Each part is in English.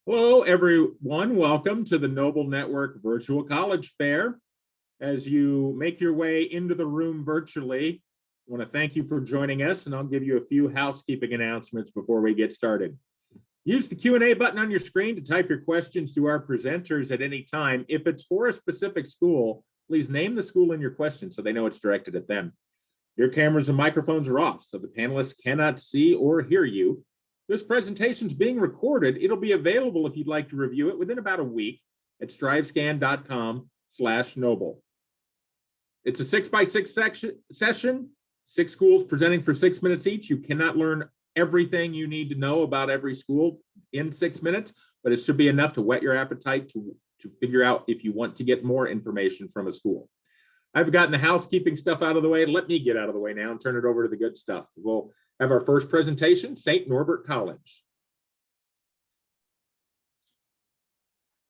Hello, everyone. Welcome to the Noble Network Virtual College Fair. As you make your way into the room virtually, I want to thank you for joining us, and I'll give you a few housekeeping announcements before we get started. Use the Q&A button on your screen to type your questions to our presenters at any time. If it's for a specific school, please name the school in your question so they know it's directed at them. Your cameras and microphones are off, so the panelists cannot see or hear you. This presentation is being recorded. It'll be available if you'd like to review it within about a week at strivescan.com/noble. It's a 6x6 session, 6 schools presenting for 6 minutes each. You cannot learn everything you need to know about every school in 6 minutes, but it should be enough to whet your appetite to figure out if you want to get more information from a school. I've gotten the housekeeping stuff out of the way. Let me get out of the way now and turn it over to the good stuff. We'll have our first presentation, St. Norbert College.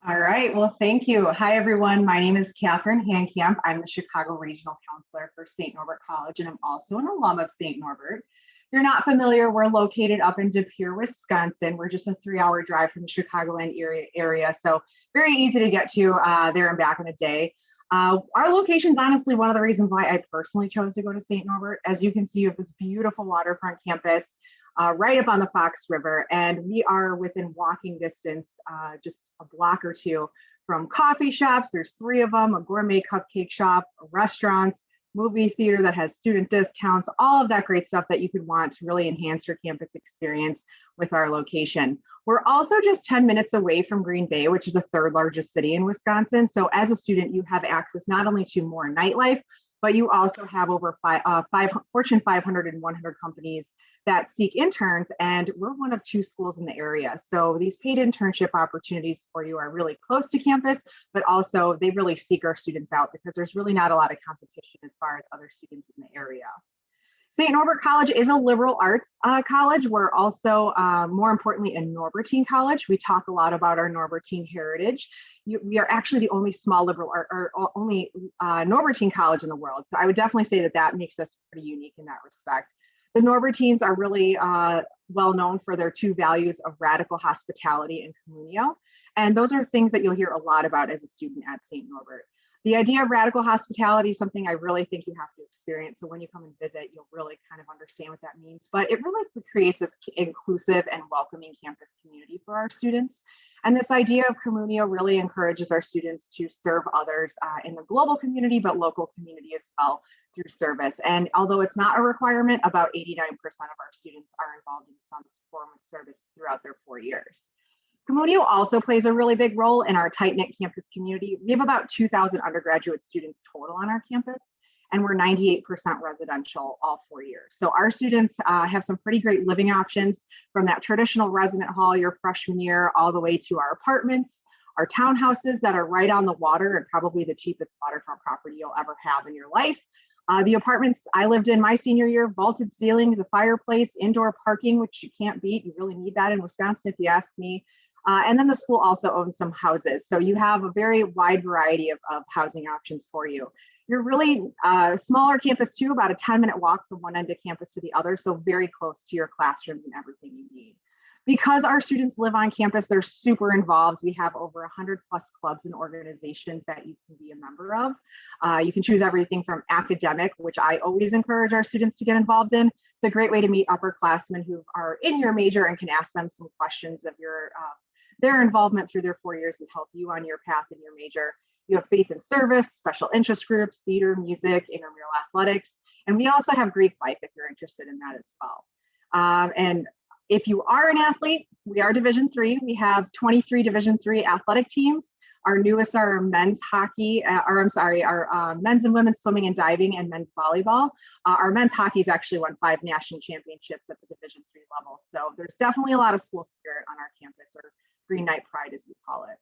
All right, well, thank you. Hi, everyone. My name is Catherine Hankamp. I'm the Chicago Regional Counselor for St. Norbert College, and I'm also an alum of St. Norbert. If you're not familiar, we're located up in DePauw, Wisconsin. We're just a 3-hour drive from the Chicagoland area, so very easy to get to there and back in a day. Our location is honestly one of the reasons why I personally chose to go to St. Norbert. As you can see, you have this beautiful waterfront campus right up on the Fox River, and we are within walking distance, just a block or two from coffee shops. There's 3 of them, a gourmet cupcake shop, restaurants, movie theater that has student discounts, all of that great stuff that you could want to really enhance your campus experience with our location. We're also just 10 minutes away from Green Bay, which is the 3rd largest city in Wisconsin. So as a student, you have access not only to more nightlife, but you also have over Fortune 500 and 100 companies that seek interns, and we're one of 2 schools in the area. So these paid internship opportunities for you are really close to campus, but also they really seek our students out because there's really not a lot of competition as far as other students in the area. St. Norbert College is a liberal arts college. We're also, more importantly, a Norbertine college. We talk a lot about our Norbertine heritage. We are actually the only small liberal or only Norbertine college in the world. So I would definitely say that that makes us pretty unique in that respect. The Norbertines are really well known for their 2 values of radical hospitality and communio. And those are things that you'll hear a lot about as a student at St. Norbert. The idea of radical hospitality is something I really think you have to experience. So when you come and visit, you'll really kind of understand what that means. But it really creates this inclusive and welcoming campus community for our students. And this idea of communio really encourages our students to serve others in the global community, but local community as well through service. And although it's not a requirement, about 89% of our students are involved in some form of service throughout their 4 years. Communio also plays a really big role in our tight-knit campus community. We have about 2,000 undergraduate students total on our campus, and we're 98% residential all 4 years. So our students have some pretty great living options, from that traditional resident hall your freshman year all the way to our apartments, our townhouses that are right on the water and probably the cheapest waterfront property you'll ever have in your life. The apartments I lived in my senior year, vaulted ceilings, a fireplace, indoor parking, which you can't beat. You really need that in Wisconsin if you ask me. And then the school also owns some houses. So you have a very wide variety of housing options for you. You're really smaller campus too, about a 10-minute walk from one end of campus to the other. So very close to your classrooms and everything you need. Because our students live on campus, they're super involved. We have over 100 plus clubs and organizations that you can be a member of. You can choose everything from academic, which I always encourage our students to get involved in. It's a great way to meet upperclassmen who are in your major and can ask them some questions of their involvement through their 4 years and help you on your path in your major. You have faith and service, special interest groups, theater, music, intramural athletics, and we also have Greek life if you're interested in that as well. And if you are an athlete, we are Division III. We have 23 Division III athletic teams. Our newest are men's hockey, our men's and women's swimming and diving and men's volleyball. Our men's hockey has actually won 5 national championships at the Division III level. So there's definitely a lot of school spirit on our campus, or Green Knight Pride as we call it.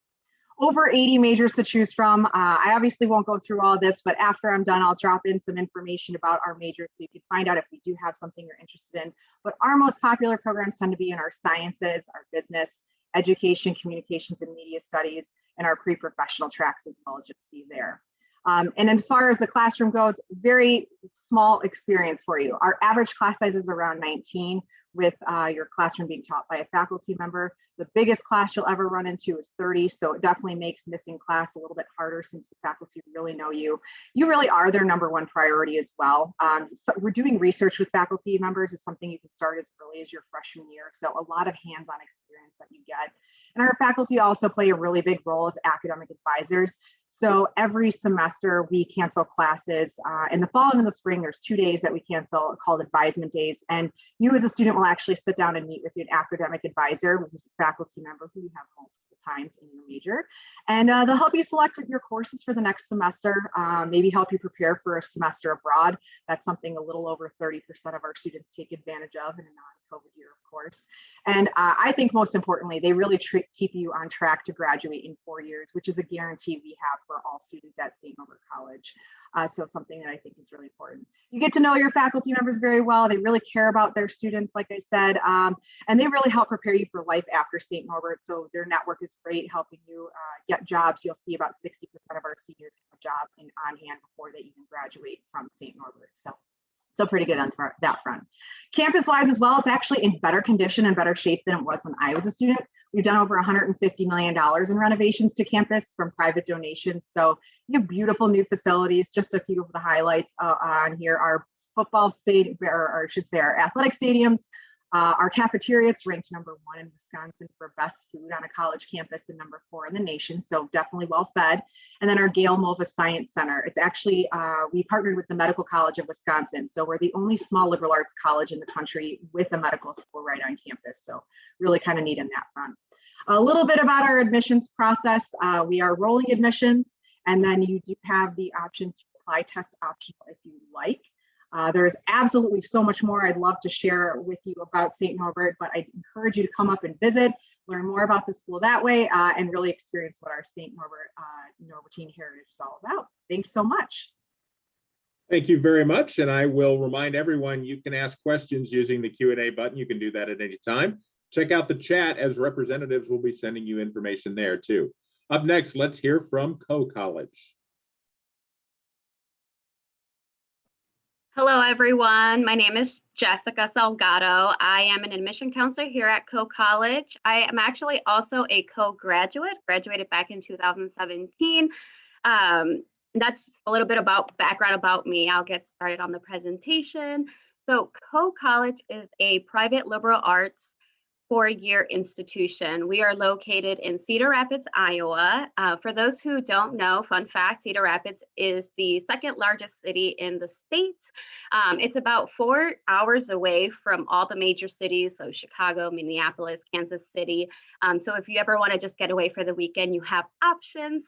Over 80 majors to choose from. I obviously won't go through all this, but after I'm done, I'll drop in some information about our majors so you can find out if we do have something you're interested in. But our most popular programs tend to be in our sciences, our business, education, communications, and media studies, and our pre-professional tracks as well, as you'll see there. And as far as the classroom goes, very small experience for you. Our average class size is around 19. with your classroom being taught by a faculty member. The biggest class you'll ever run into is 30, so it definitely makes missing class a little bit harder since the faculty really know you. You really are their #1 priority as well. So we're doing research with faculty members is something you can start as early as your freshman year, so a lot of hands-on experience that you get. And our faculty also play a really big role as academic advisors. So every semester we cancel classes. In the fall and in the spring, there's 2 days that we cancel called advisement days. And you as a student will actually sit down and meet with an academic advisor, which is a faculty member who you have multiple times in your major. And they'll help you select your courses for the next semester, maybe help you prepare for a semester abroad. That's something a little over 30% of our students take advantage of in a non-COVID year, of course. And I think most importantly, they really keep you on track to graduate in 4 years, which is a guarantee we have for all students at St. Norbert College. So something that I think is really important. You get to know your faculty members very well. They really care about their students, like I said, and they really help prepare you for life after St. Norbert. So their network is great, helping you get jobs. You'll see about 60% of our seniors have a job on hand before they even graduate from St. Norbert. So pretty good on that front. Campus-wise as well, it's actually in better condition and better shape than it was when I was a student. We've done over $150 million in renovations to campus from private donations. So you have beautiful new facilities. Just a few of the highlights on here are football stadium, or I should say our athletic stadiums. Our cafeteria is ranked #1 in Wisconsin for best food on a college campus and #4 in the nation. So definitely well fed. And then our Gail Mova Science Center. It's actually, we partnered with the Medical College of Wisconsin. So we're the only small liberal arts college in the country with a medical school right on campus. So really kind of neat in that front. A little bit about our admissions process. We are rolling admissions, and then you do have the option to apply test optional if you like. There's absolutely so much more I'd love to share with you about St. Norbert, but I encourage you to come up and visit, learn more about the school that way, and really experience what our St. Norbert Norbertine heritage is all about. Thanks so much. Thank you very much. And I will remind everyone you can ask questions using the Q&A button. You can do that at any time. Check out the chat as representatives will be sending you information there too. Up next, let's hear from Coe College. Hello, everyone. My name is Jessica Salgado. I am an admission counselor here at Coe College. I am actually also a co-graduate, graduated back in 2017. That's a little bit about background about me. I'll get started on the presentation. So Coe College is a private liberal arts 4-year institution. We are located in Cedar Rapids, Iowa. For those who don't know, fun fact, Cedar Rapids is the second largest city in the state. It's about 4 hours away from all the major cities, so Chicago, Minneapolis, Kansas City. So if you ever want to just get away for the weekend, you have options.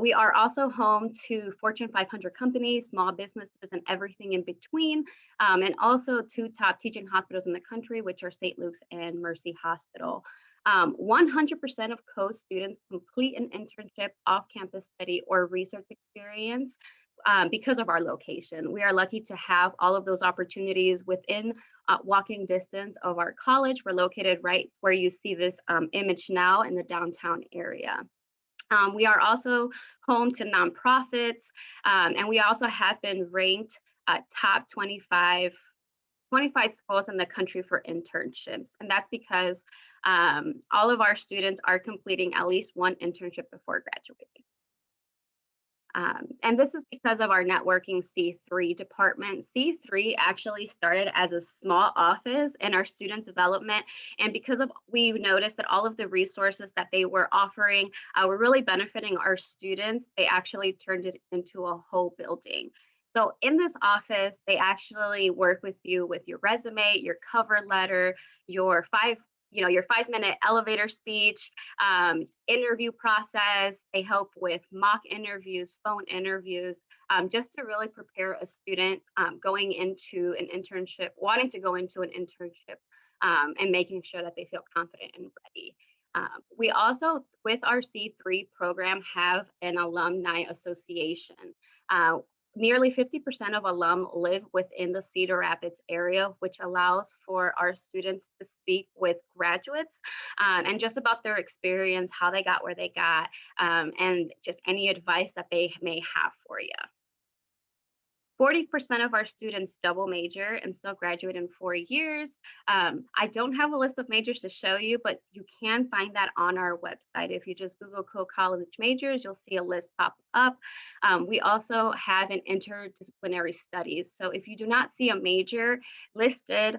We are also home to Fortune 500 companies, small businesses, and everything in between, and also 2 top teaching hospitals in the country, which are St. Luke's and Mercy Hospital. 100% of Coe students complete an internship, off-campus study, or research experience because of our location. We are lucky to have all of those opportunities within walking distance of our college. We're located right where you see this image now in the downtown area. We are also home to nonprofits, and we also have been ranked top 25 schools in the country for internships. And that's because all of our students are completing at least 1 internship before graduating. And this is because of our networking C3 department. C3 actually started as a small office in our student development. And because of we noticed that all of the resources that they were offering were really benefiting our students, they actually turned it into a whole building. So in this office, they actually work with you with your resume, your cover letter, your 5-minute elevator speech, interview process. They help with mock interviews, phone interviews, just to really prepare a student going into an internship, wanting to go into an internship, and making sure that they feel confident and ready. We also, with our C3 program, have an alumni association. Nearly 50% of alum live within the Cedar Rapids area, which allows for our students to speak with graduates and just about their experience, how they got where they got, and just any advice that they may have for you. 40% of our students double major and still graduate in 4 years. I don't have a list of majors to show you, but you can find that on our website. If you just Google Coe College majors, you'll see a list pop up. We also have an interdisciplinary studies. So if you do not see a major listed,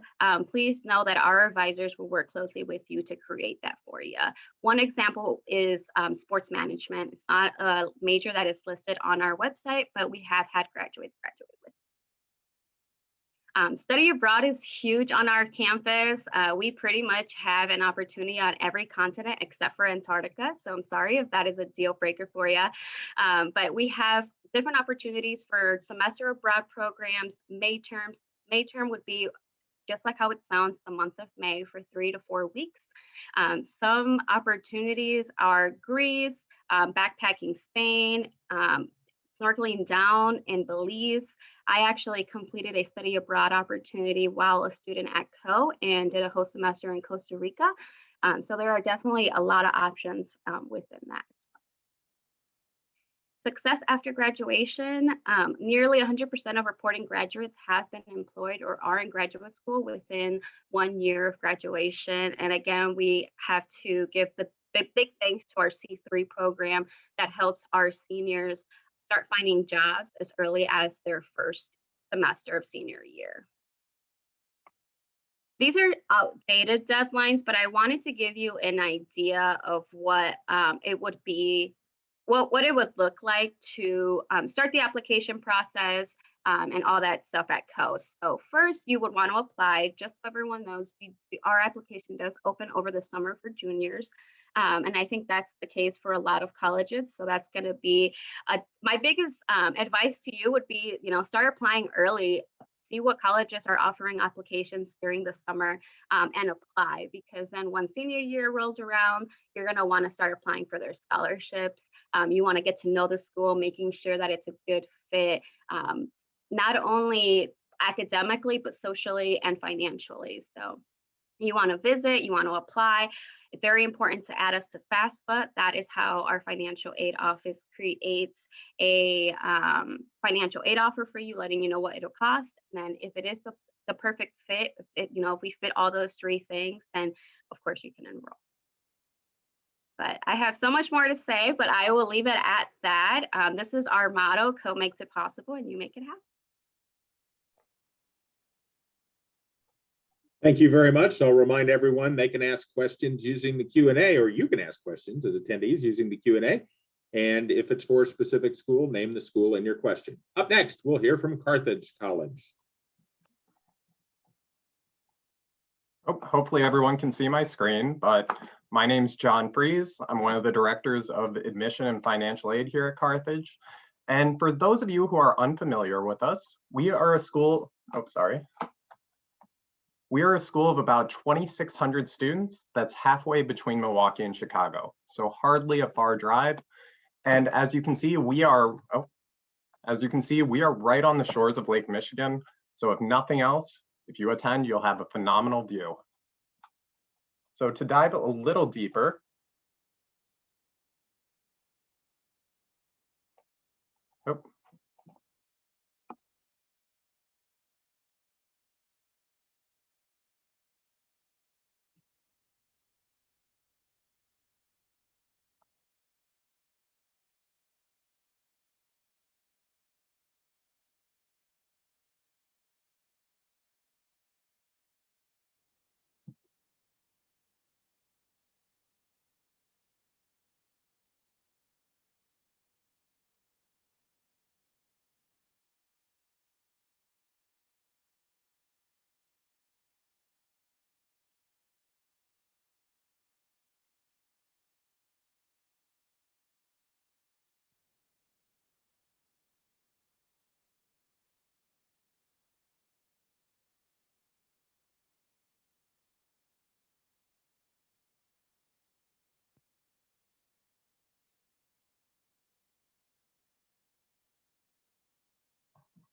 please know that our advisors will work closely with you to create that for you. One example is sports management. It's not a major that is listed on our website, but we have had graduates graduate with. Study abroad is huge on our campus. We pretty much have an opportunity on every continent except for Antarctica. So I'm sorry if that is a deal breaker for you. But we have different opportunities for semester abroad programs, May terms. May term would be just like how it sounds, the month of May for 3 to 4 weeks. Some opportunities are Greece, backpacking Spain, snorkeling down in Belize. I actually completed a study abroad opportunity while a student at Coe and did a whole semester in Costa Rica. So there are definitely a lot of options within that. Success after graduation, nearly 100% of reporting graduates have been employed or are in graduate school within 1 year of graduation. And again, we have to give the big thanks to our C3 program that helps our seniors start finding jobs as early as their first semester of senior year. These are outdated deadlines, but I wanted to give you an idea of what it would be, what it would look like to start the application process and all that stuff at Coe. So first, you would want to apply. Just so everyone knows, our application does open over the summer for juniors. And I think that's the case for a lot of colleges. So that's going to be my biggest advice to you would be, start applying early. See what colleges are offering applications during the summer and apply, because then when senior year rolls around, you're going to want to start applying for their scholarships. You want to get to know the school, making sure that it's a good fit, not only academically, but socially and financially. So you want to visit, you want to apply. It's very important to add us to FAFSA. That is how our financial aid office creates a financial aid offer for you, letting you know what it'll cost. And then if it is the perfect fit, if we fit all those 3 things, then of course you can enroll. But I have so much more to say, but I will leave it at that. This is our motto: Coe makes it possible and you make it happen. Thank you very much. I'll remind everyone they can ask questions using the Q&A, or you can ask questions as attendees using the Q&A. And if it's for a specific school, name the school in your question. Up next, we'll hear from Carthage College. Hopefully everyone can see my screen, but my name's John Fries. I'm one of the directors of admission and financial aid here at Carthage. And for those of you who are unfamiliar with us, we are a school, we are a school of about 2,600 students that's halfway between Milwaukee and Chicago, so hardly a far drive. And as you can see, we are right on the shores of Lake Michigan. So if nothing else, if you attend, you'll have a phenomenal view. So to dive a little deeper,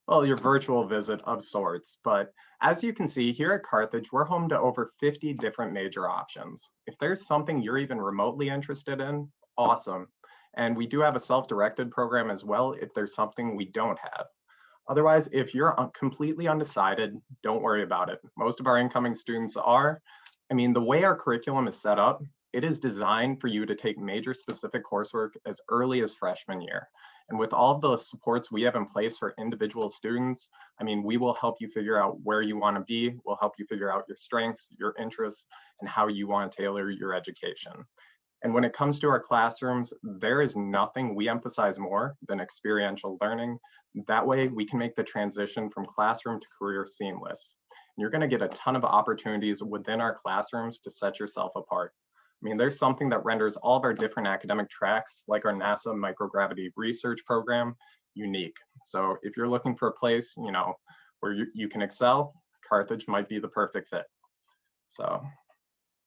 well, your virtual visit of sorts, but as you can see here at Carthage, we're home to over 50 different major options. If there's something you're even remotely interested in, awesome. And we do have a self-directed program as well if there's something we don't have. Otherwise, if you're completely undecided, don't worry about it. Most of our incoming students are. I mean, the way our curriculum is set up, it is designed for you to take major specific coursework as early as freshman year. And with all of the supports we have in place for individual students, I mean, we will help you figure out where you want to be. We'll help you figure out your strengths, your interests, and how you want to tailor your education. And when it comes to our classrooms, there is nothing we emphasize more than experiential learning. That way we can make the transition from classroom to career seamless. And you're going to get a ton of opportunities within our classrooms to set yourself apart. I mean, there's something that renders all of our different academic tracks, like our NASA microgravity research program, unique. So if you're looking for a place, you know, where you can excel, Carthage might be the perfect fit. So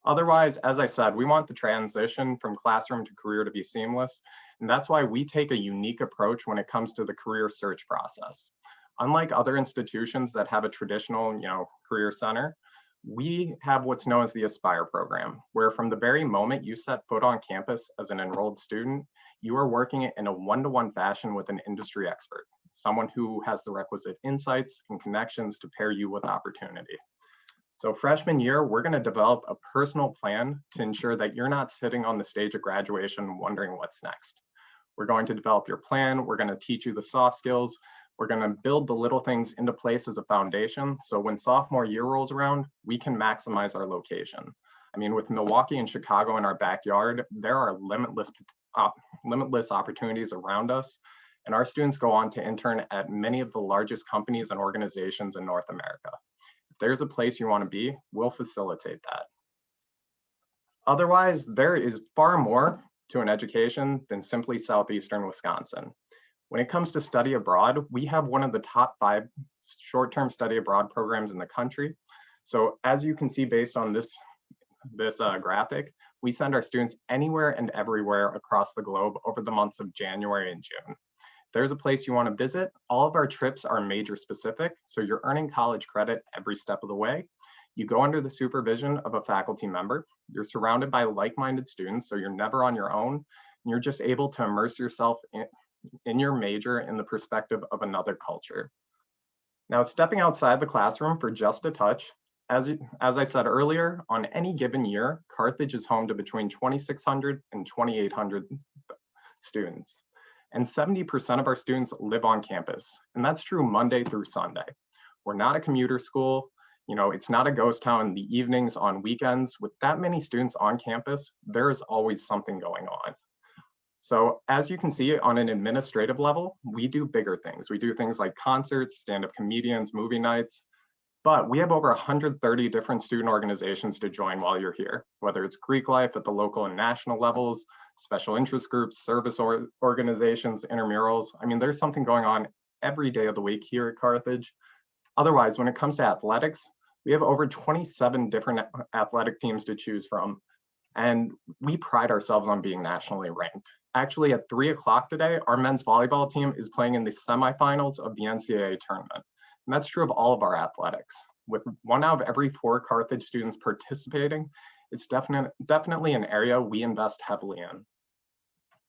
otherwise, as I said, we want the transition from classroom to career to be seamless. And that's why we take a unique approach when it comes to the career search process. Unlike other institutions that have a traditional, you know, career center, we have what's known as the Aspire program, where from the very moment you set foot on campus as an enrolled student, you are working in a one-to-one fashion with an industry expert, someone who has the requisite insights and connections to pair you with opportunity. So freshman year, we're going to develop a personal plan to ensure that you're not sitting on the stage of graduation wondering what's next. We're going to develop your plan. We're going to teach you the soft skills. We're going to build the little things into place as a foundation. So when sophomore year rolls around, we can maximize our location. I mean, with Milwaukee and Chicago in our backyard, there are limitless opportunities around us. And our students go on to intern at many of the largest companies and organizations in North America. If there's a place you want to be, we'll facilitate that. Otherwise, there is far more to an education than simply Southeastern Wisconsin. When it comes to study abroad, we have one of the top 5 short-term study abroad programs in the country. So as you can see based on this graphic, we send our students anywhere and everywhere across the globe over the months of January and June. If there's a place you want to visit, all of our trips are major specific, so you're earning college credit every step of the way. You go under the supervision of a faculty member. You're surrounded by like-minded students, so you're never on your own. And you're just able to immerse yourself in your major in the perspective of another culture. Now, stepping outside the classroom for just a touch, as I said earlier, on any given year, Carthage is home to between 2,600 and 2,800 students. And 70% of our students live on campus. And that's true Monday through Sunday. We're not a commuter school. You know, it's not a ghost town in the evenings, on weekends. With that many students on campus, there's always something going on. So as you can see on an administrative level, we do bigger things. We do things like concerts, stand-up comedians, movie nights, but we have over 130 different student organizations to join while you're here, whether it's Greek life at the local and national levels, special interest groups, service organizations, intramurals. I mean, there's something going on every day of the week here at Carthage. Otherwise, when it comes to athletics, we have over 27 different athletic teams to choose from, and we pride ourselves on being nationally ranked. Actually, at 3 o'clock today, our men's volleyball team is playing in the semifinals of the NCAA tournament. And that's true of all of our athletics. With 1 out of every 4 Carthage students participating, it's definitely an area we invest heavily in.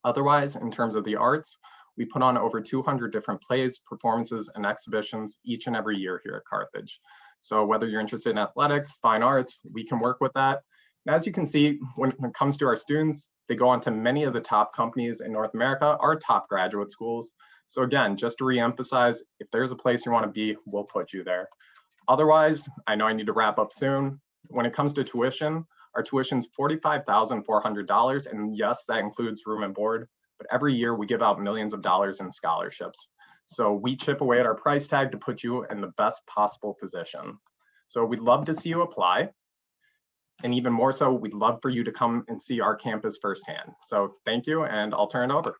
Otherwise, in terms of the arts, we put on over 200 different plays, performances, and exhibitions each and every year here at Carthage. So whether you're interested in athletics, fine arts, we can work with that. And as you can see, when it comes to our students, they go on to many of the top companies in North America, our top graduate schools. So again, just to reemphasize, if there's a place you want to be, we'll put you there. Otherwise, I know I need to wrap up soon. When it comes to tuition, our tuition is $45,400. And yes, that includes room and board, but every year we give out millions of dollars in scholarships. So we chip away at our price tag to put you in the best possible position. So we'd love to see you apply. And even more so, we'd love for you to come and see our campus firsthand. So thank you, and I'll turn it over.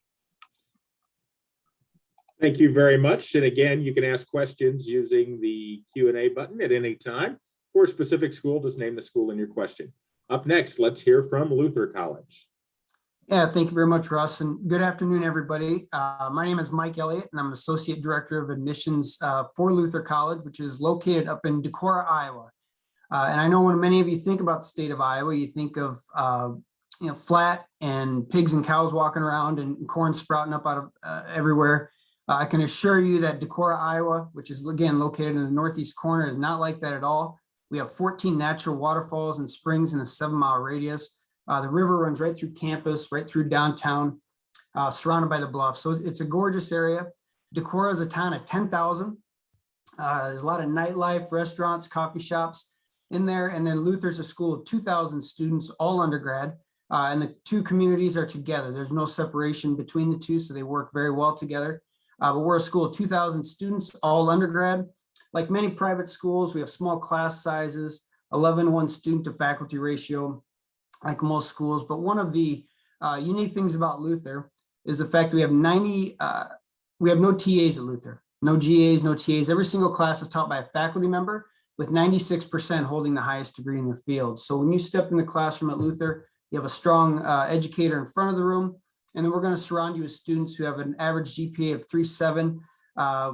Thank you very much. And again, you can ask questions using the Q&A button at any time. For a specific school, just name the school in your question. Up next, let's hear from Luther College. Yeah, thank you very much, Russ, and good afternoon, everybody. My name is Mike Elliott, and I'm Associate Director of Admissions for Luther College, which is located up in Decorah, Iowa. And I know when many of you think about the state of Iowa, you think of flat and pigs and cows walking around and corn sprouting up out of everywhere. I can assure you that Decorah, Iowa, which is again located in the northeast corner, is not like that at all. We have 14 natural waterfalls and springs in a 7-mile radius. The river runs right through campus, right through downtown, surrounded by the bluffs. So it's a gorgeous area. Decorah is a town of 10,000. There's a lot of nightlife, restaurants, coffee shops in there. And then Luther's a school of 2,000 students, all undergrad. And the two communities are together. There's no separation between the two, so they work very well together. But we're a school of 2,000 students, all undergrad. Like many private schools, we have small class sizes, 11:1 student to faculty ratio, like most schools. But one of the unique things about Luther is the fact that we have no TAs at Luther, no GAs, no TAs. Every single class is taught by a faculty member, with 96% holding the highest degree in their field. So when you step in the classroom at Luther, you have a strong educator in front of the room. And then we're going to surround you with students who have an average GPA of 3.7.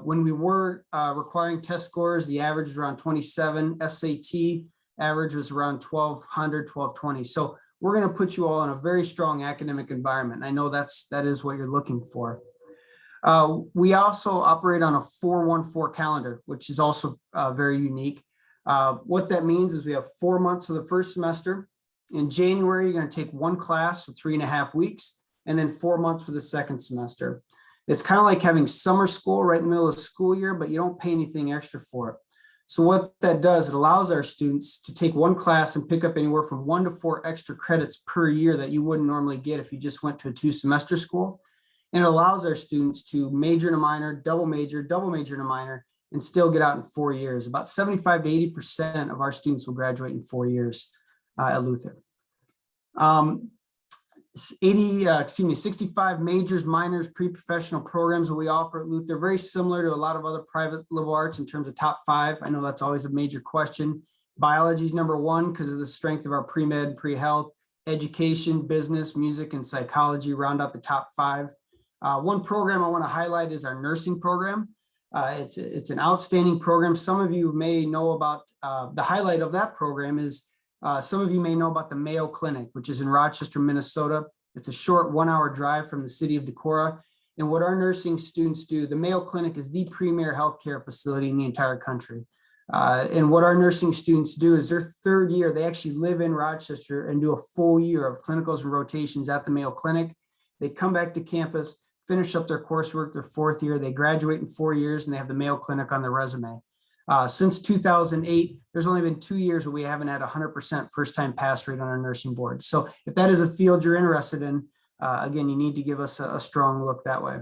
When we were requiring test scores, the average was around 27. SAT average was around 1,200, 1,220. So we're going to put you all in a very strong academic environment. I know that is what you're looking for. We also operate on a 4-1-4 calendar, which is also very unique. What that means is we have 4 months of the first semester. In January, you're going to take one class for 3.5 weeks. And then 4 months for the second semester. It's kind of like having summer school right in the middle of the school year, but you don't pay anything extra for it. So what that does, it allows our students to take one class and pick up anywhere from 1 to 4 extra credits per year that you wouldn't normally get if you just went to a 2-semester school. And it allows our students to major in a minor, double major in a minor, and still get out in 4 years. About 75 to 80% of our students will graduate in 4 years at Luther. 65 majors, minors, pre-professional programs that we offer at Luther, very similar to a lot of other private liberal arts in terms of top 5. I know that's always a major question. Biology is number 1 because of the strength of our pre-med, pre-health. Education, business, music, and psychology round out the top 5. One program I want to highlight is our nursing program. It's an outstanding program. Some of you may know about the highlight of that program is some of you may know about the Mayo Clinic, which is in Rochester, Minnesota. It's a short 1-hour drive from the city of Decorah. And what our nursing students do, the Mayo Clinic is the premier healthcare facility in the entire country. And what our nursing students do is their 3rd year, they actually live in Rochester and do a full year of clinicals and rotations at the Mayo Clinic. They come back to campus, finish up their coursework, their 4th year, they graduate in 4 years, and they have the Mayo Clinic on their resume. Since 2008, there's only been 2 years where we haven't had 100% first-time pass rate on our nursing board. So if that is a field you're interested in, again, you need to give us a strong look that way.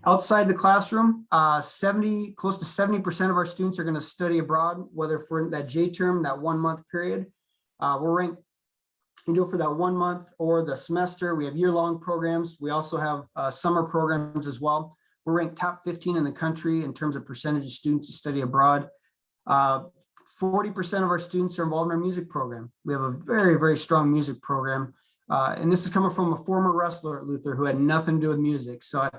Outside the classroom, close to 70% of our students are going to study abroad, whether for that J term, that 1-month period. We're ranked, you do it for that 1 month or the semester. We have year-long programs. We also have summer programs as well. We're ranked top 15 in the country in terms of percentage of students who study abroad. 40% of our students are involved in our music program. We have a very, very strong music program. And this is coming from a former wrestler at Luther who had nothing to do with music. So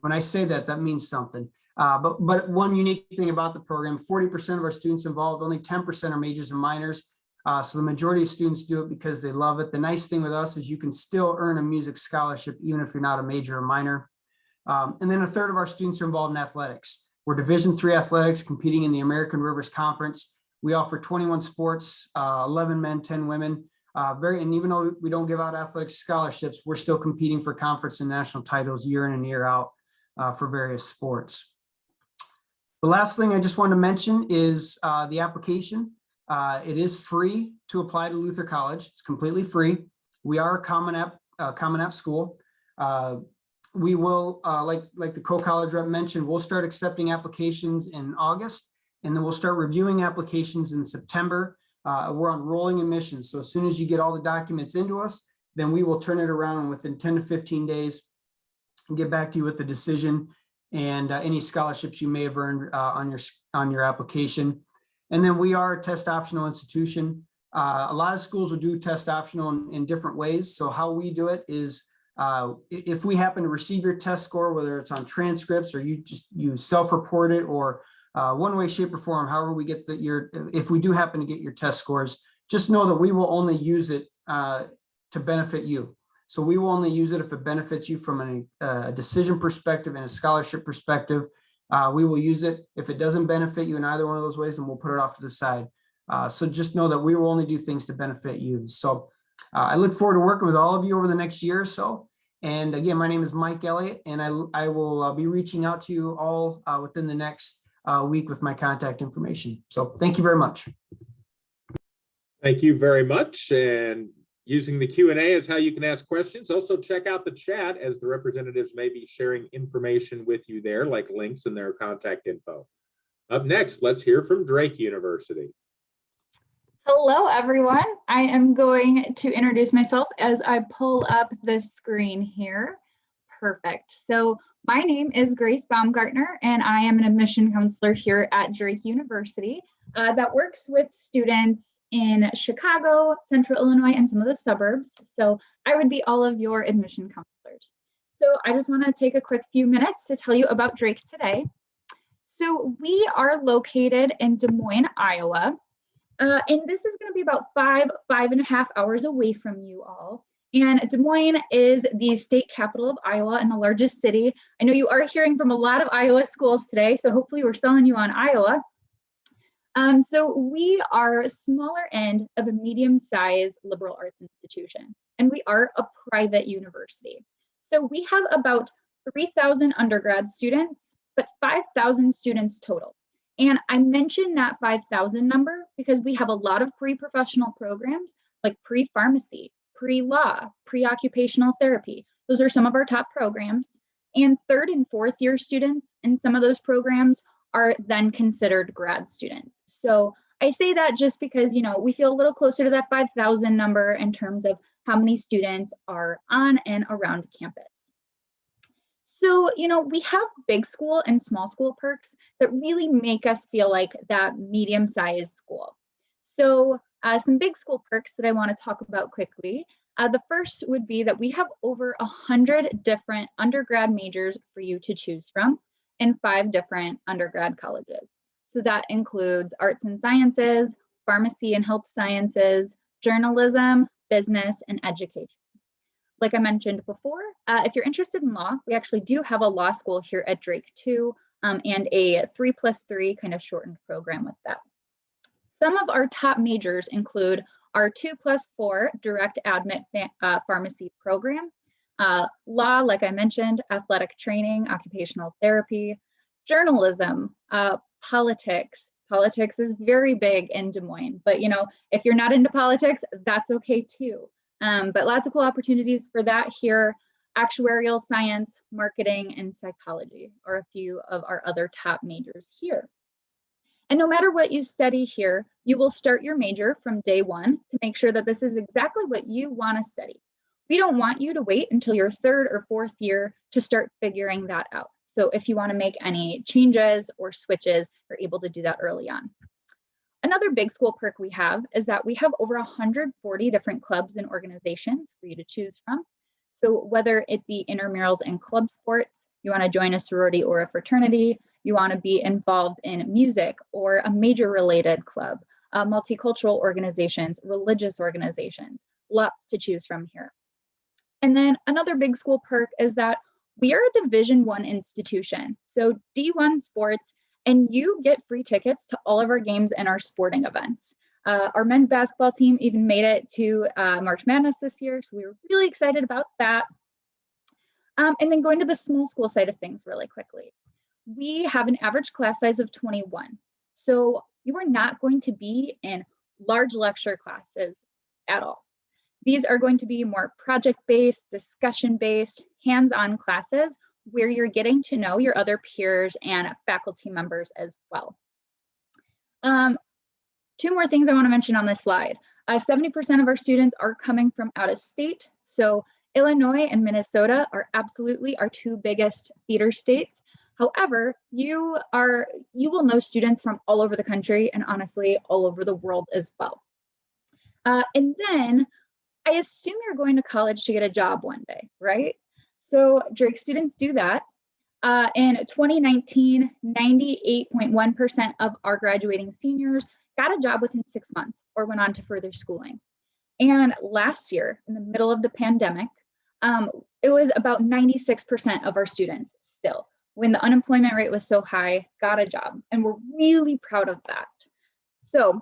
when I say that, that means something. But one unique thing about the program, 40% of our students involved, only 10% are majors and minors. So the majority of students do it because they love it. The nice thing with us is you can still earn a music scholarship even if you're not a major or minor. And then 1/3 of our students are involved in athletics. We're Division III athletics competing in the American Rivers Conference. We offer 21 sports, 11 men, 10 women. And even though we don't give out athletic scholarships, we're still competing for conference and national titles year in and year out for various sports. The last thing I just wanted to mention is the application. It is free to apply to Luther College. It's completely free. We are a Common App school. We will, like the Coe College rep mentioned, we'll start accepting applications in August, and then we'll start reviewing applications in September. We're on rolling admissions. So as soon as you get all the documents into us, then we will turn it around within 10 to 15 days and get back to you with the decision and any scholarships you may have earned on your application. And then we are a test optional institution. A lot of schools will do test optional in different ways. So how we do it is if we happen to receive your test score, whether it's on transcripts or you self-report it or one way, shape, or form, however we get if we do happen to get your test scores, just know that we will only use it to benefit you. So we will only use it if it benefits you from a decision perspective and a scholarship perspective. We will use it. If it doesn't benefit you in either one of those ways, then we'll put it off to the side. So just know that we will only do things to benefit you. So I look forward to working with all of you over the next year or so. And again, my name is Mike Elliott, and I will be reaching out to you all within the next week with my contact information. So thank you very much. Thank you very much. And using the Q&A is how you can ask questions. Also check out the chat, as the representatives may be sharing information with you there, like links and their contact info. Up next, let's hear from Drake University. Hello, everyone. I am going to introduce myself as I pull up the screen here. Perfect. So my name is Grace Baumgartner, and I am an admission counselor here at Drake University that works with students in Chicago, Central Illinois, and some of the suburbs. So I would be all of your admission counselors. So I just want to take a quick few minutes to tell you about Drake today. So we are located in Des Moines, Iowa. And this is going to be about 5.5 hours away from you all. And Des Moines is the state capital of Iowa and the largest city. I know you are hearing from a lot of Iowa schools today, so hopefully we're selling you on Iowa. So we are a smaller end of a medium-sized liberal arts institution, and we are a private university. So we have about 3,000 undergrad students, but 5,000 students total. And I mentioned that 5,000 number because we have a lot of pre-professional programs like pre-pharmacy, pre-law, pre-occupational therapy. Those are some of our top programs. And third and fourth year students in some of those programs are then considered grad students. So I say that just because, you know, we feel a little closer to that 5,000 number in terms of how many students are on and around campus. So, you know, we have big school and small school perks that really make us feel like that medium-sized school. So some big school perks that I want to talk about quickly. The first would be that we have over 100 different undergrad majors for you to choose from in 5 different undergrad colleges. So that includes arts and sciences, pharmacy and health sciences, journalism, business, and education. Like I mentioned before, if you're interested in law, we actually do have a law school here at Drake too, and a 3+3 kind of shortened program with that. Some of our top majors include our 2+4 direct admit pharmacy program, law, like I mentioned, athletic training, occupational therapy, journalism, politics. Politics is very big in Des Moines, but you know, if you're not into politics, that's okay too. But lots of cool opportunities for that here. Actuarial science, marketing, and psychology are a few of our other top majors here. And no matter what you study here, you will start your major from day one to make sure that this is exactly what you want to study. We don't want you to wait until your 3rd or 4th year to start figuring that out. So if you want to make any changes or switches, you're able to do that early on. Another big school perk we have is that we have over 140 different clubs and organizations for you to choose from. So whether it be intramurals and club sports, you want to join a sorority or a fraternity, you want to be involved in music or a major related club, multicultural organizations, religious organizations, lots to choose from here. And then another big school perk is that we are a Division I institution. So D1 sports, and you get free tickets to all of our games and our sporting events. Our men's basketball team even made it to March Madness this year, so we were really excited about that. And then going to the small school side of things really quickly. We have an average class size of 21. So you are not going to be in large lecture classes at all. These are going to be more project-based, discussion-based, hands-on classes where you're getting to know your other peers and faculty members as well. 2 more things I want to mention on this slide. 70% of our students are coming from out of state. So Illinois and Minnesota are absolutely our 2 biggest feeder states. However, you will know students from all over the country and honestly all over the world as well. And then I assume you're going to college to get a job one day, right? So Drake students do that. In 2019, 98.1% of our graduating seniors got a job within 6 months or went on to further schooling. And last year, in the middle of the pandemic, it was about 96% of our students still, when the unemployment rate was so high, got a job. And we're really proud of that. So,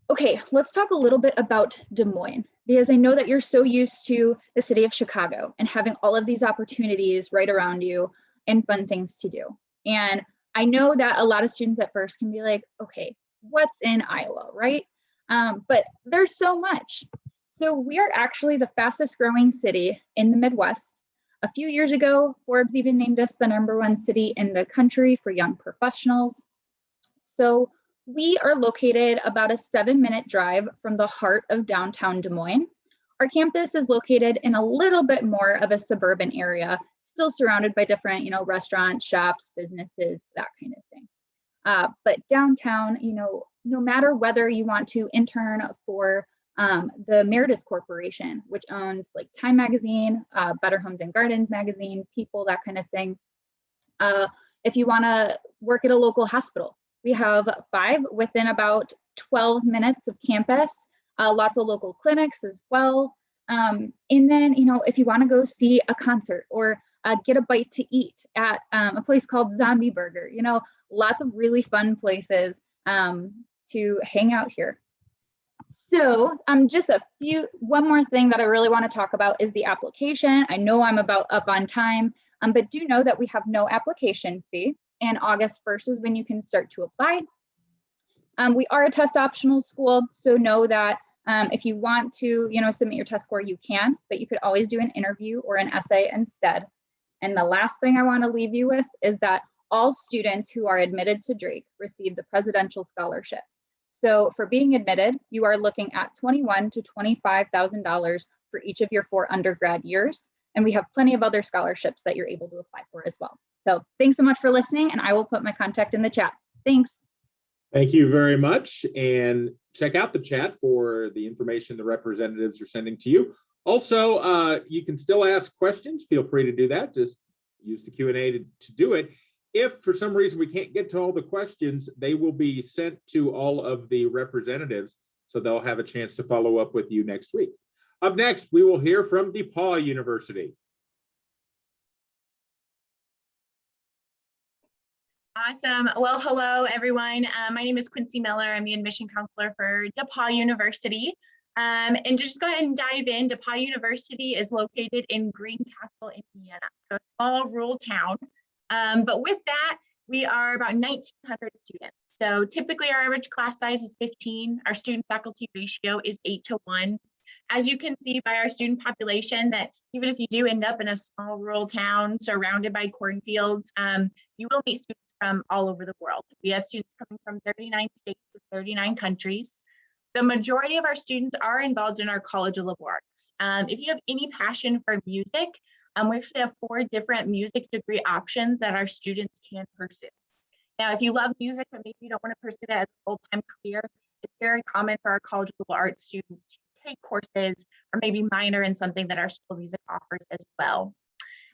okay, let's talk a little bit about Des Moines, because I know that you're so used to the city of Chicago and having all of these opportunities right around you and fun things to do. And I know that a lot of students at first can be like, okay, what's in Iowa, right? But there's so much. So we are actually the fastest growing city in the Midwest. A few years ago, Forbes even named us the #1 city in the country for young professionals. So we are located about a 7-minute drive from the heart of downtown Des Moines. Our campus is located in a little bit more of a suburban area, still surrounded by different, restaurants, shops, businesses, that kind of thing. But downtown, no matter whether you want to intern for the Meredith Corporation, which owns like Time Magazine, Better Homes and Gardens Magazine, People, that kind of thing. If you want to work at a local hospital, we have 5 within about 12 minutes of campus, lots of local clinics as well. And then, if you want to go see a concert or get a bite to eat at a place called Zombie Burger, lots of really fun places to hang out here. So just one more thing that I really want to talk about is the application. I know I'm about up on time, but do know that we have no application fee, and August 1st is when you can start to apply. We are a test optional school, so know that if you want to, submit your test score, you can, but you could always do an interview or an essay instead. And the last thing I want to leave you with is that all students who are admitted to Drake receive the Presidential Scholarship. So for being admitted, you are looking at $21,000 to $25,000 for each of your 4 undergrad years. And we have plenty of other scholarships that you're able to apply for as well. So thanks so much for listening, and I will put my contact in the chat. Thanks. Thank you very much. And check out the chat for the information the representatives are sending to you. Also, you can still ask questions. Feel free to do that. Just use the Q&A to do it. If for some reason we can't get to all the questions, they will be sent to all of the representatives, so they'll have a chance to follow up with you next week. Up next, we will hear from DePauw University. Awesome. Well, hello, everyone. My name is Quincy Miller. I'm the admission counselor for DePauw University. And just go ahead and dive in. DePauw University is located in Greencastle, Indiana, so a small rural town. But with that, we are about 1,900 students. So typically our average class size is 15. Our student faculty ratio is 8:1. As you can see by our student population, that even if you do end up in a small rural town surrounded by cornfields, you will meet students from all over the world. We have students coming from 39 states to 39 countries. The majority of our students are involved in our College of Liberal Arts. If you have any passion for music, we actually have 4 different music degree options that our students can pursue. Now, if you love music, but maybe you don't want to pursue that as a full-time career, it's very common for our College of Liberal Arts students to take courses or maybe minor in something that our school of music offers as well.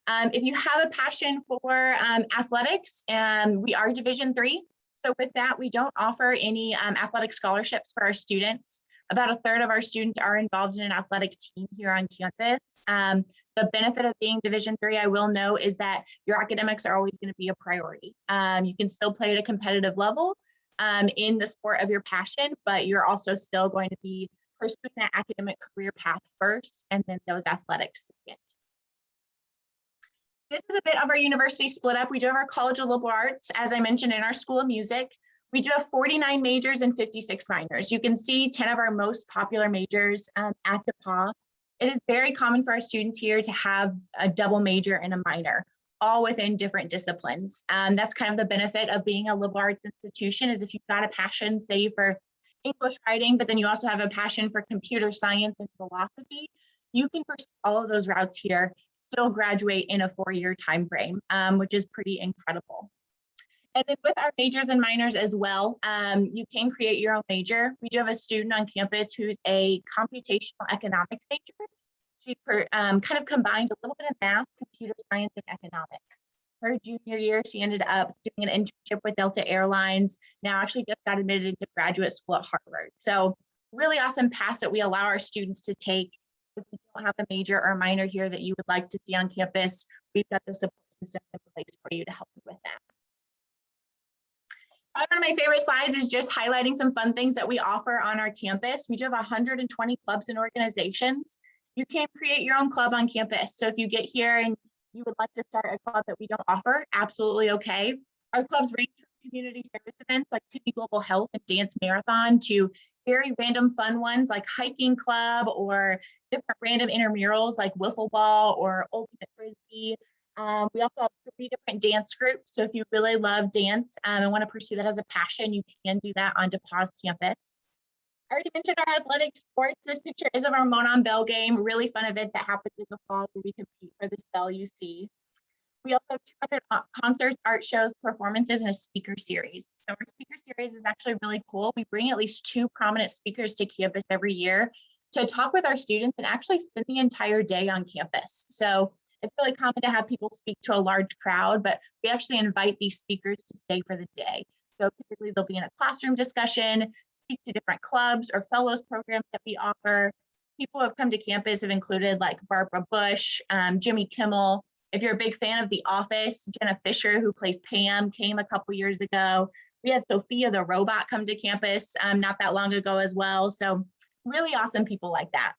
If you have a passion for athletics, we are Division III. So with that, we don't offer any athletic scholarships for our students. About 1/3 of our students are involved in an athletic team here on campus. The benefit of being Division III, I will know, is that your academics are always going to be a priority. You can still play at a competitive level in the sport of your passion, but you're also still going to be pursuing that academic career path first, and then those athletics second. This is a bit of our university split up. We do have our College of Liberal Arts, as I mentioned, in our School of Music. We do have 49 majors and 56 minors. You can see 10 of our most popular majors at DePauw. It is very common for our students here to have a double major and a minor, all within different disciplines. That's kind of the benefit of being a liberal arts institution, is if you've got a passion, say for English writing, but then you also have a passion for computer science and philosophy, you can pursue all of those routes here, still graduate in a 4-year time frame, which is pretty incredible. And then with our majors and minors as well, you can create your own major. We do have a student on campus who's a computational economics major. She kind of combined a little bit of math, computer science, and economics. Her junior year, she ended up doing an internship with Delta Airlines, now actually just got admitted into graduate school at Harvard. So really awesome paths that we allow our students to take if we don't don't have a major or minor here that you would like to see on campus, we've got the support systems in place for you to help you with that. One of my favorite slides is just highlighting some fun things that we offer on our campus. We do have 120 clubs and organizations. You can create your own club on campus. So if you get here and you would like to start a club that we don't offer, absolutely okay. Our clubs range from community service events like Timmy Global Health and Dance Marathon to very random fun ones like hiking club or different random intramurals like wiffle ball or ultimate frisbee. We also have 3 different dance groups. So if you really love dance and want to pursue that as a passion, you can do that on DePauw's campus. I already mentioned our athletic sports. This picture is of our Monon Bell game, really fun event that happens in the fall where we compete for this bell you see. We also have 200 concerts, art shows, performances, and a speaker series. So our speaker series is actually really cool. We bring at least 2 prominent speakers to campus every year to talk with our students and actually spend the entire day on campus. So it's really common to have people speak to a large crowd, but we actually invite these speakers to stay for the day. So typically they'll be in a classroom discussion, speak to different clubs or fellows programs that we offer. People who have come to campus have included like Barbara Bush, Jimmy Kimmel. If you're a big fan of The Office, Jenna Fisher, who plays Pam, came a couple years ago. We had Sophia the robot come to campus not that long ago as well. So really awesome people like that.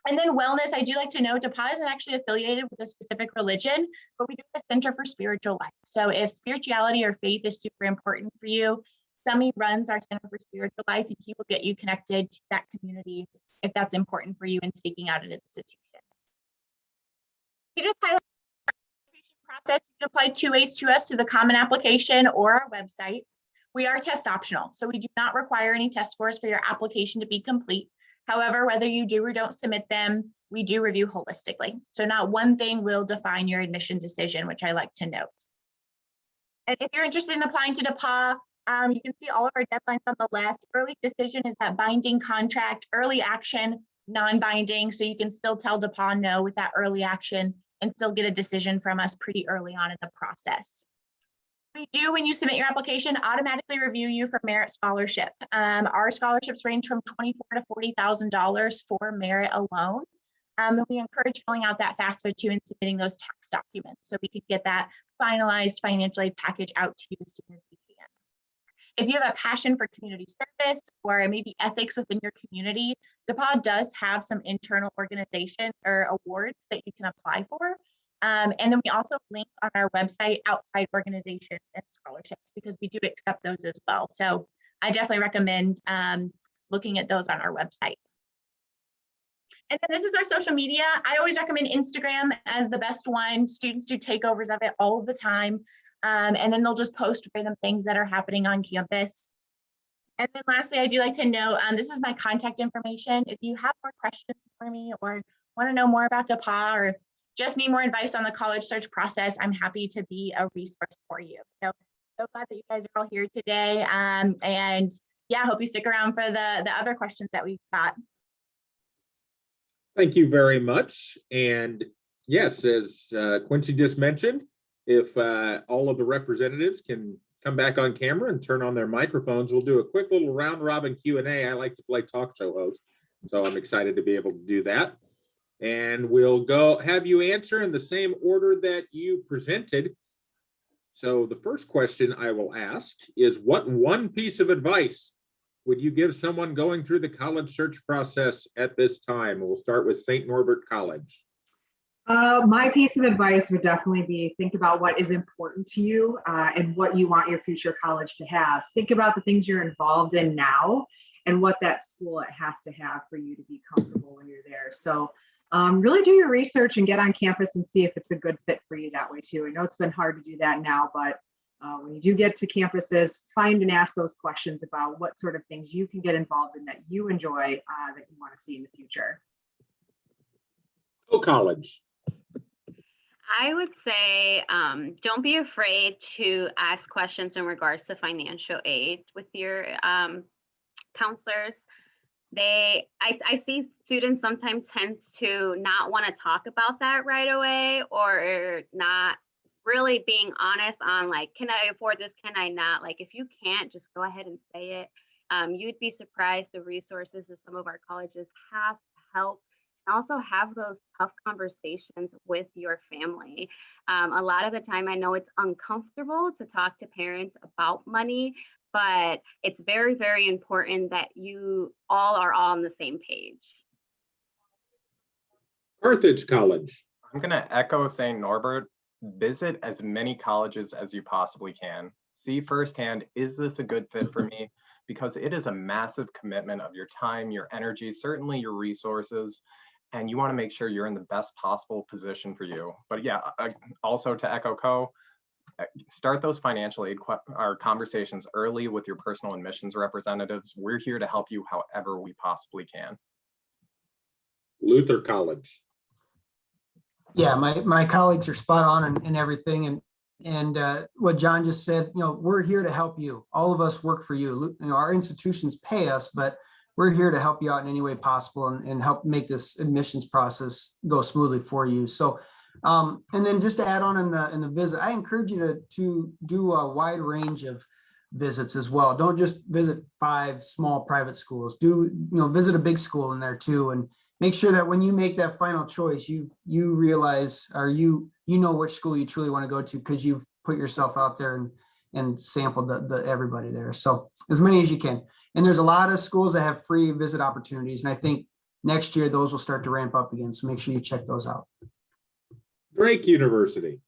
And then wellness, I do like to note DePauw isn't actually affiliated with a specific religion, but we do have a Center for Spiritual Life. So if spirituality or faith is super important for you, Sami runs our Center for Spiritual Life, and he will get you connected to that community if that's important for you in seeking out an institution. You just highlight the application process. You can apply 2 ways to us, through the common application or our website. We are test optional, so we do not require any test scores for your application to be complete. However, whether you do or don't submit them, we do review holistically. So not one thing will define your admission decision, which I like to note. And if you're interested in applying to DePauw, you can see all of our deadlines on the left. Early decision is that binding contract, early action, non-binding. So you can still tell DePauw no with that early action and still get a decision from us pretty early on in the process. We do, when you submit your application, automatically review you for merit scholarship. Our scholarships range from $24,000 to $40,000 for merit alone. And we encourage filling out that FAFSA too and submitting those tax documents so we can get that finalized financial aid package out to you as soon as we can. If you have a passion for community service or maybe ethics within your community, DePauw does have some internal organization or awards that you can apply for. And then we also link on our website outside organizations and scholarships because we do accept those as well. So I definitely recommend looking at those on our website. And then this is our social media. I always recommend Instagram as the best one. Students do takeovers of it all the time. And then they'll just post random things that are happening on campus. And then lastly, I do like to note, this is my contact information. If you have more questions for me or want to know more about DePauw or just need more advice on the college search process, I'm happy to be a resource for you. So glad that you guys are all here today. And yeah, I hope you stick around for the other questions that we've got. Thank you very much. And yes, as Quincy just mentioned, if all of the representatives can come back on camera and turn on their microphones, we'll do a quick little round robin Q&A. I like to play talk show host, so I'm excited to be able to do that. And we'll go have you answer in the same order that you presented. So the first question I will ask is, what one piece of advice would you give someone going through the college search process at this time? We'll start with St. Norbert College. My piece of advice would definitely be think about what is important to you and what you want your future college to have. Think about the things you're involved in now and what that school has to have for you to be comfortable when you're there. So really do your research and get on campus and see if it's a good fit for you that way too. I know it's been hard to do that now, but when you do get to campuses, find and ask those questions about what sort of things you can get involved in that you enjoy that you want to see in the future. Coe College. I would say don't be afraid to ask questions in regards to financial aid with your counselors. I see students sometimes tend to not want to talk about that right away, or not really being honest on like, can I afford this? Can I not? Like, if you can't, just go ahead and say it. You'd be surprised the resources that some of our colleges have to help also have those tough conversations with your family. A lot of the time, I know it's uncomfortable to talk to parents about money, but it's very, very important that you all are on the same page. Carthage College. I'm going to echo St. Norbert. Visit as many colleges as you possibly can. See firsthand, is this a good fit for me? Because it is a massive commitment of your time, your energy, certainly your resources, and you want to make sure you're in the best possible position for you. But yeah, also to echo Coe, start those financial aid conversations early with your personal admissions representatives. We're here to help you however we possibly can. Luther College. Yeah, my colleagues are spot on in everything, and what John just said, we're here to help you. All of us work for you. Our institutions pay us, but we're here to help you out in any way possible and help make this admissions process go smoothly for you. So, and then just to add on in the visit, I encourage you to do a wide range of visits as well. Don't just visit 5 small private schools. Visit a big school in there too, and make sure that when you make that final choice, you realize, or you know which school you truly want to go to because you've put yourself out there and sampled everybody there. So as many as you can. And there's a lot of schools that have free visit opportunities. And I think next year those will start to ramp up again. So make sure you check those out. Drake University.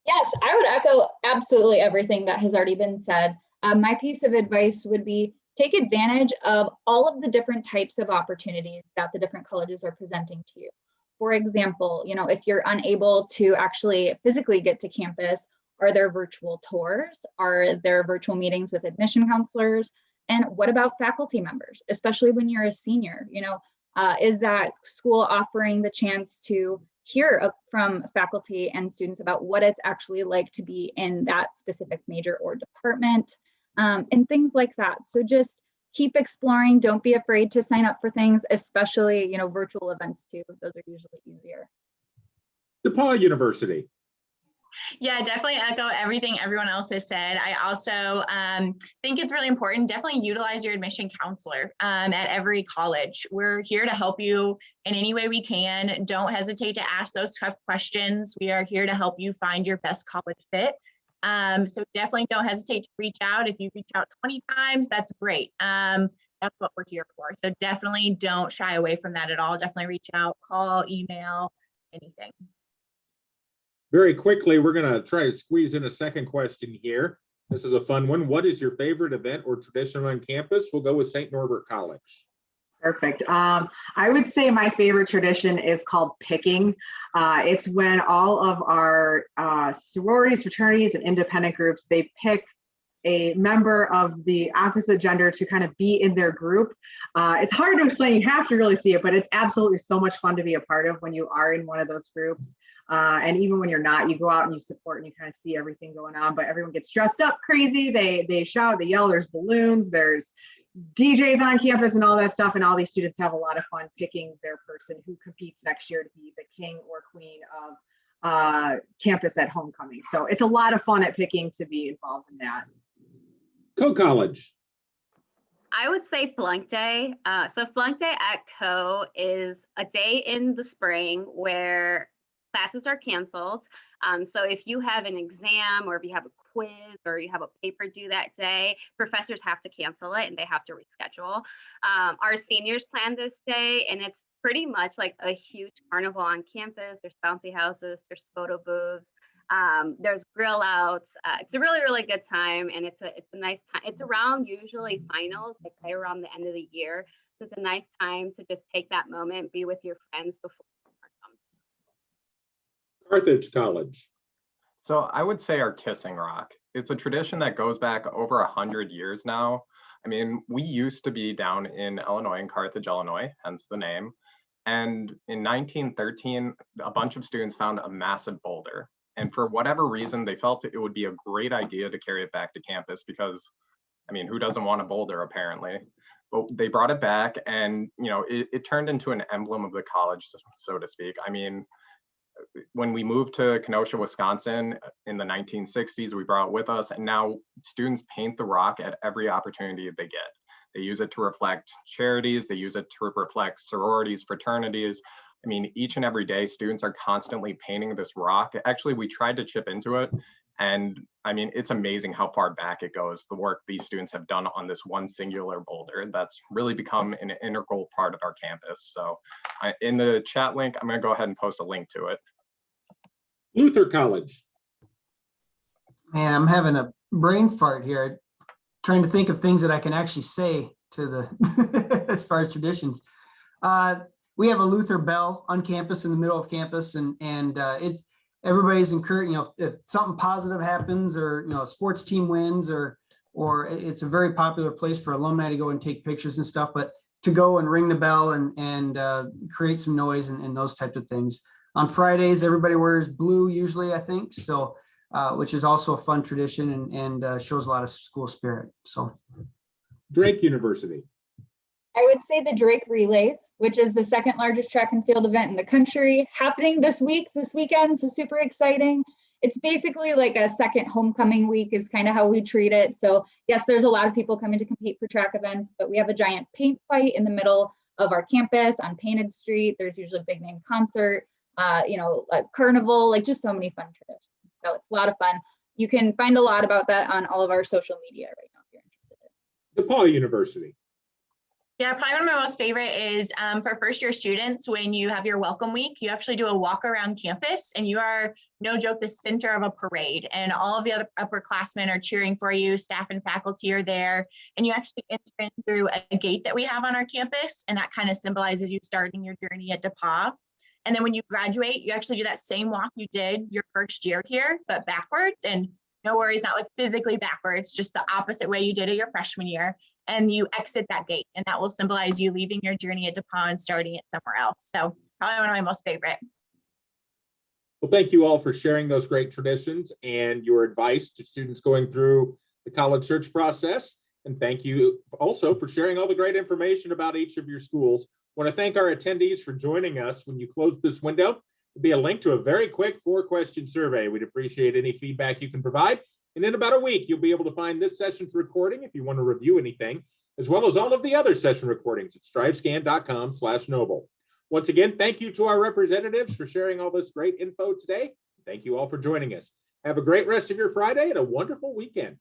Yes, I would echo absolutely everything that has already been said. My piece of advice would be take advantage of all of the different types of opportunities that the different colleges are presenting to you. For example, if you're unable to actually physically get to campus, are there virtual tours? Are there virtual meetings with admission counselors? And what about faculty members, especially when you're a senior? Is that school offering the chance to hear from faculty and students about what it's actually like to be in that specific major or department? And things like that. So just keep exploring. Don't be afraid to sign up for things, especially, virtual events too. Those are usually easier. DePauw University. Yeah, definitely echo everything everyone else has said. I also think it's really important. Definitely utilize your admission counselor at every college. We're here to help you in any way we can. Don't hesitate to ask those tough questions. We are here to help you find your best college fit. So definitely don't hesitate to reach out. If you reach out 20 times, that's great. That's what we're here for. So definitely don't shy away from that at all. Definitely reach out, call, email, anything. Very quickly, we're going to try to squeeze in a second question here. This is a fun one. What is your favorite event or tradition on campus? We'll go with St. Norbert College. Perfect. I would say my favorite tradition is called picking. It's when all of our sororities, fraternities, and independent groups, they pick a member of the opposite gender to kind of be in their group. It's hard to explain. You have to really see it, but it's absolutely so much fun to be a part of when you are in one of those groups. And even when you're not, you go out and you support and you kind of see everything going on, but everyone gets dressed up crazy. They shout, they yell, there's balloons, there's DJs on campus and all that stuff. And all these students have a lot of fun picking their person who competes next year to be the king or queen of campus at homecoming. So it's a lot of fun at picking to be involved in that. Coe College. I would say Flunk Day. So Flunk Day at Coe is a day in the spring where classes are canceled. So if you have an exam or if you have a quiz or you have a paper due that day, professors have to cancel it and they have to reschedule. Our seniors plan this day, and it's pretty much like a huge carnival on campus. There's bouncy houses, there's photo booths, there's grill outs. It's a really, really good time, and it's a nice time. It's around usually finals, like right around the end of the year. So it's a nice time to just take that moment, be with your friends before summer comes. Carthage College. So I would say our Kissing Rock. It's a tradition that goes back over 100 years now. I mean, we used to be down in Illinois, in Carthage, Illinois, hence the name. And in 1913, a bunch of students found a massive boulder. And for whatever reason, they felt it would be a great idea to carry it back to campus because, I mean, who doesn't want a boulder apparently? But they brought it back and, it turned into an emblem of the college, so to speak. I mean, when we moved to Kenosha, Wisconsin in the 1960s, we brought it with us, and now students paint the rock at every opportunity they get. They use it to reflect charities. They use it to reflect sororities, fraternities. I mean, each and every day, students are constantly painting this rock. Actually, we tried to chip into it. And I mean, it's amazing how far back it goes, the work these students have done on this one singular boulder that's really become an integral part of our campus. So in the chat link, I'm going to go ahead and post a link to it. Luther College. Man, I'm having a brain fart here, trying to think of things that I can actually say to the as far as traditions. We have a Luther bell on campus in the middle of campus, and it's everybody's encouraged. You know, if something positive happens, or you know, a sports team wins, or it's a very popular place for alumni to go and take pictures and stuff. But to go and ring the bell and create some noise and those types of things. On Fridays, everybody wears blue usually, I think so. Which is also a fun tradition and shows a lot of school spirit. So, Drake University. I would say the Drake Relays, which is the second largest track and field event in the country, happening this weekend. So super exciting. It's basically like a second homecoming week is kind of how we treat it. So yes, there's a lot of people coming to compete for track events, but we have a giant paint fight in the middle of our campus on Painted Street. There's usually a big name concert, you know, a carnival, like just so many fun traditions. So it's a lot of fun. You can find a lot about that on all of our social media right now if you're interested. DePauw University. Yeah, probably one of my most favorite is for first year students, when you have your welcome week, you actually do a walk around campus and you are, no joke, the center of a parade, and all of the other upperclassmen are cheering for you, staff and faculty are there, and you actually enter in through a gate that we have on our campus, and that kind of symbolizes you starting your journey at DePauw. And then when you graduate, you actually do that same walk you did your first year here, but backwards. And no worries, not like physically backwards, just the opposite way you did it your freshman year. And you exit that gate, and that will symbolize you leaving your journey at DePauw and starting it somewhere else. So probably one of my most favorite. Well, thank you all for sharing those great traditions and your advice to students going through the college search process. And thank you also for sharing all the great information about each of your schools. I want to thank our attendees for joining us. When you close this window, there'll be a link to a very quick 4-question survey. We'd appreciate any feedback you can provide. And in about a week, you'll be able to find this session's recording if you want to review anything, as well as all of the other session recordings at strivescan.com/noble. Once again, thank you to our representatives for sharing all this great info today. Thank you all for joining us. Have a great rest of your Friday and a wonderful weekend.